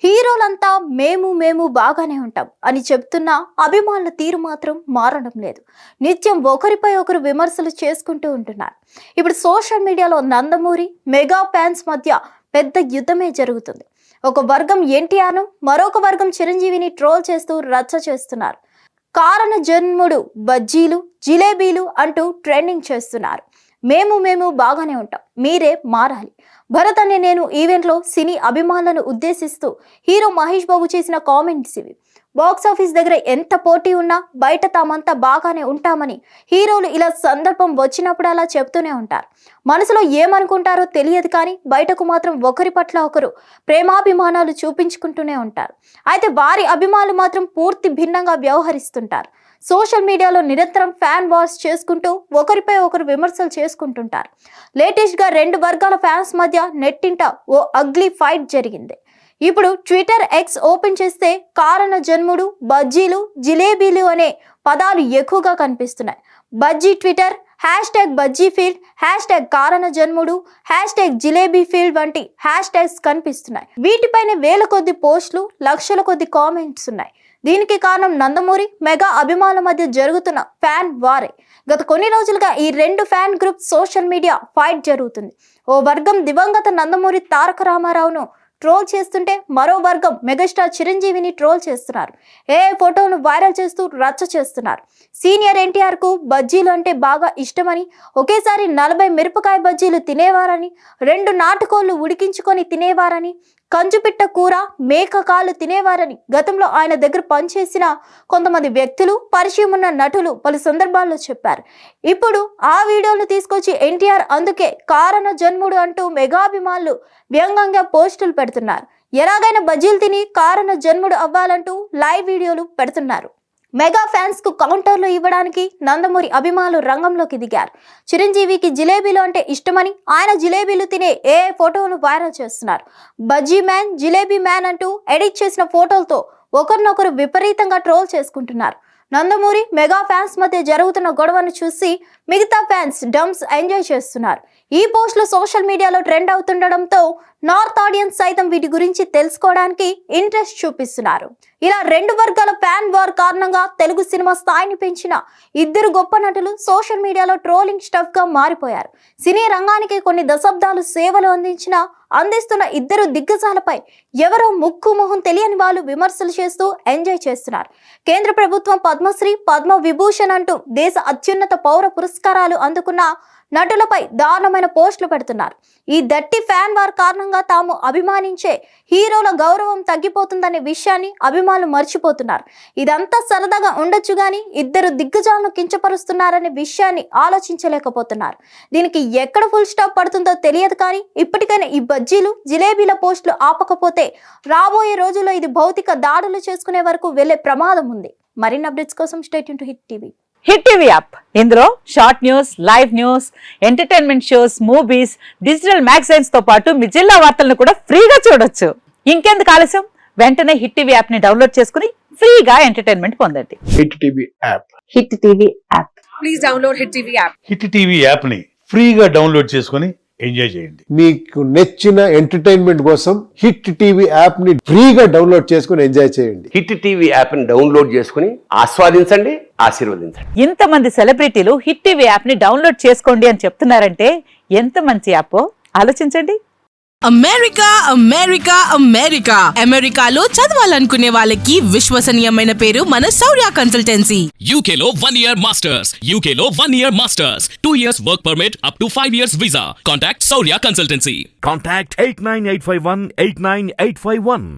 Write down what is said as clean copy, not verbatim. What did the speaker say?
హీరోలంతా మేము మేము బాగానే ఉంటాం అని చెప్తున్న అభిమానుల తీరు మాత్రం మారడం లేదు. నిత్యం ఒకరిపై ఒకరు విమర్శలు చేసుకుంటూ ఉంటున్నారు. ఇప్పుడు సోషల్ మీడియాలో నందమూరి మెగా ఫ్యాన్స్ మధ్య పెద్ద యుద్ధమే జరుగుతుంది. ఒక వర్గం ఎన్టీఆర్ను, మరొక వర్గం చిరంజీవిని ట్రోల్ చేస్తూ రచ్చ చేస్తున్నారు. కారణ జన్ముడు బజ్జీలు జిలేబీలు అంటూ ట్రెండింగ్ చేస్తున్నారు. మేము మేము బాగానే ఉంటాం, మీరే మారాలి. భరత్ అనే నేను ఈవెంట్లో సినీ అభిమానులను ఉద్దేశిస్తూ హీరో మహేష్ బాబు చేసిన కామెంట్స్ ఇవి. బాక్సాఫీస్ దగ్గర ఎంత పోటీ ఉన్నా బయట తామంతా బాగానే ఉంటామని హీరోలు ఇలా సందర్భం వచ్చినప్పుడు అలా చెప్తూనే ఉంటారు. మనసులో ఏమనుకుంటారో తెలియదు, కానీ బయటకు మాత్రం ఒకరి పట్ల ఒకరు ప్రేమాభిమానాలు చూపించుకుంటూనే ఉంటారు. అయితే వారి అభిమానులు మాత్రం పూర్తి భిన్నంగా వ్యవహరిస్తుంటారు. సోషల్ మీడియాలో నిరంతరం ఫ్యాన్ వార్స్ చేసుకుంటూ ఒకరిపై ఒకరు విమర్శలు చేసుకుంటుంటారు. లేటెస్ట్ గా రెండు వర్గాల ఫ్యాన్స్ మధ్య నెట్టింట ఓ అగ్లీ ఫైట్ జరిగింది. ఇప్పుడు ట్విట్టర్ ఎక్స్ ఓపెన్ చేస్తే కారణ జన్ముడు బజ్జీలు జిలేబీలు అనే పదాలు ఎక్కువగా కనిపిస్తున్నాయి. Bajji Twitter, hash tag bajji field, hash tag కారణ జన్ముడు, హ్యాష్ ట్యాగ్ జిలేబీ ఫీల్డ్ వంటి హ్యాష్ ట్యాగ్స్ కనిపిస్తున్నాయి. వీటిపైన వేల కొద్ది పోస్టులు, లక్షల కొద్ది కామెంట్స్ ఉన్నాయి. దీనికి కారణం నందమూరి మెగా అభిమానుల మధ్య జరుగుతున్న ఫ్యాన్ వారే. గత కొన్ని రోజులుగా ఈ రెండు fan group social media fight జరుగుతుంది. ఓ వర్గం దివంగత నందమూరి తారక రామారావును ట్రోల్ చేస్తుంటే మరో వర్గం మెగాస్టార్ చిరంజీవిని ట్రోల్ చేస్తున్నారు. ఏ ఫోటోను వైరల్ చేస్తూ రచ్చ చేస్తున్నారు. సీనియర్ ఎన్టీఆర్ కు బజ్జీలు అంటే బాగా ఇష్టమని, ఒకేసారి 40 మిరపకాయ బజ్జీలు తినేవారని, 2 నాటుకోళ్లు ఉడికించుకొని తినేవారని, కంచుపిట్ట కూర, మేక కాళ్ళు తినేవారని గతంలో ఆయన దగ్గర పనిచేసిన కొంతమంది వ్యక్తులు, పరిచయం ఉన్న నటులు పలు సందర్భాల్లో చెప్పారు. ఇప్పుడు ఆ వీడియోలు తీసుకొచ్చి ఎన్టీఆర్ అందుకే కారణ జన్ముడు అంటూ మెగాభిమానులు వ్యంగ్యంగా పోస్టులు పెడుతున్నారు. ఎలాగైనా బజ్జీలు తిని కారణ జన్ముడు అవ్వాలంటూ లైవ్ వీడియోలు పెడుతున్నారు. మెగా ఫ్యాన్స్ కు కౌంటర్లు ఇవ్వడానికి నందమూరి అభిమానులు రంగంలోకి దిగారు. చిరంజీవికి జిలేబీలు అంటే ఇష్టమని ఆయన జిలేబీలు తినే ఏ ఫోటోను వైరల్ చేస్తున్నారు. బజ్జీ మ్యాన్, జిలేబీ మ్యాన్ అంటూ ఎడిట్ చేసిన ఫోటోలతో ఒకరినొకరు విపరీతంగా ట్రోల్ చేసుకుంటున్నారు. నందమూరి మెగా ఫ్యాన్స్ మధ్య జరుగుతున్న గొడవను చూసి మిగతా ఫ్యాన్స్ డంప్స్ ఎంజాయ్ చేస్తున్నారు. ఈ పోస్టులు సోషల్ మీడియాలో ట్రెండ్ అవుతుండడంతో నార్త్ ఆడియన్స్ సైతం వీటి గురించి తెలుసుకోవడానికి ఇంట్రెస్ట్ చూపిస్తున్నారు. ఇలా రెండు వర్గాల ఫ్యాన్ వార్ కారణంగా తెలుగు సినిమా స్థాయిని పెంచిన ఇద్దరు గొప్ప నటులు సోషల్ మీడియాలో ట్రోలింగ్ స్టఫ్ గా మారిపోయారు. సినీ రంగానికి కొన్ని దశాబ్దాలు సేవలు అందిస్తున్న ఇద్దరు దిగ్గజాలపై ఎవరో ముక్కు మొహం తెలియని వాళ్ళు విమర్శలు చేస్తూ ఎంజాయ్ చేస్తున్నారు. కేంద్ర ప్రభుత్వం పద్మశ్రీ, పద్మ విభూషణ్ అంటూ దేశ అత్యున్నత పౌర పురస్కారాలు అందుకున్న నటులపై దారుణమైన పోస్టులు పెడుతున్నారు. ఈ దట్టి ఫ్యాన్ వార్ కారణంగా తాము అభిమానించే హీరోల గౌరవం తగ్గిపోతుందనే విషయాన్ని అభిమానులు మర్చిపోతున్నారు. ఇదంతా సరదాగా ఉండొచ్చు గానీ ఇద్దరు దిగ్గజాలను కించపరుస్తున్నారనే విషయాన్ని ఆలోచించలేకపోతున్నారు. దీనికి ఎక్కడ ఫుల్ స్టాప్ పడుతుందో తెలియదు, కానీ ఇప్పటికైనా ఈ బజ్జీలు జిలేబీల పోస్టులు ఆపకపోతే రాబోయే రోజుల్లో ఇది భౌతిక దాడులు చేసుకునే వరకు వెళ్లే ప్రమాదం ఉంది. మరిన్ని అప్డేట్స్ కోసం stay tune to hit TV. Hit TV app, ఇందులో short news, live news, entertainment shows, movies, digital magazines తో పాటు మీ జిల్లా వార్తలను కూడా ఫ్రీగా చూడొచ్చు. ఇంకెందుకు ఆలస్యం, వెంటనే హిట్ టీవీ యాప్ ని డౌన్లోడ్ చేసుకుని ఫ్రీగా ఎంటర్టైన్మెంట్ పొందండి. Hit TV app. Hit TV app. Please download hit TV app. Hit TV app ని ఫ్రీగా డౌన్లోడ్ చేసుకుని ఎంజాయ్ చేయండి. మీకు నచ్చిన ఎంటర్టైన్మెంట్ కోసం హిట్ టీవీ యాప్ ని ఫ్రీగా డౌన్లోడ్ చేసుకుని ఎంజాయ్ చేయండి. హిట్ టీవీ యాప్ ని డౌన్లోడ్ చేసుకుని ఆస్వాదించండి, ఆశీర్వదించండి. ఇంతమంది సెలబ్రిటీలు హిట్ టీవీ యాప్ ని డౌన్లోడ్ చేసుకోండి అని చెప్తున్నారంటే ఎంత మంచి యాప్ ఆలోచించండి. అమెరికా అమెరికా అమెరికా అమెరికాలో చదవాలనుకునే వాళ్ళకి విశ్వసనీయమైన పేరు మన శౌర్య కన్సల్టెన్సీ. UK లో 1 year masters. UK లో 1 year masters. 2 years work permit up to 5 years visa. Contact Saurya Consultancy. Contact 89851 89851.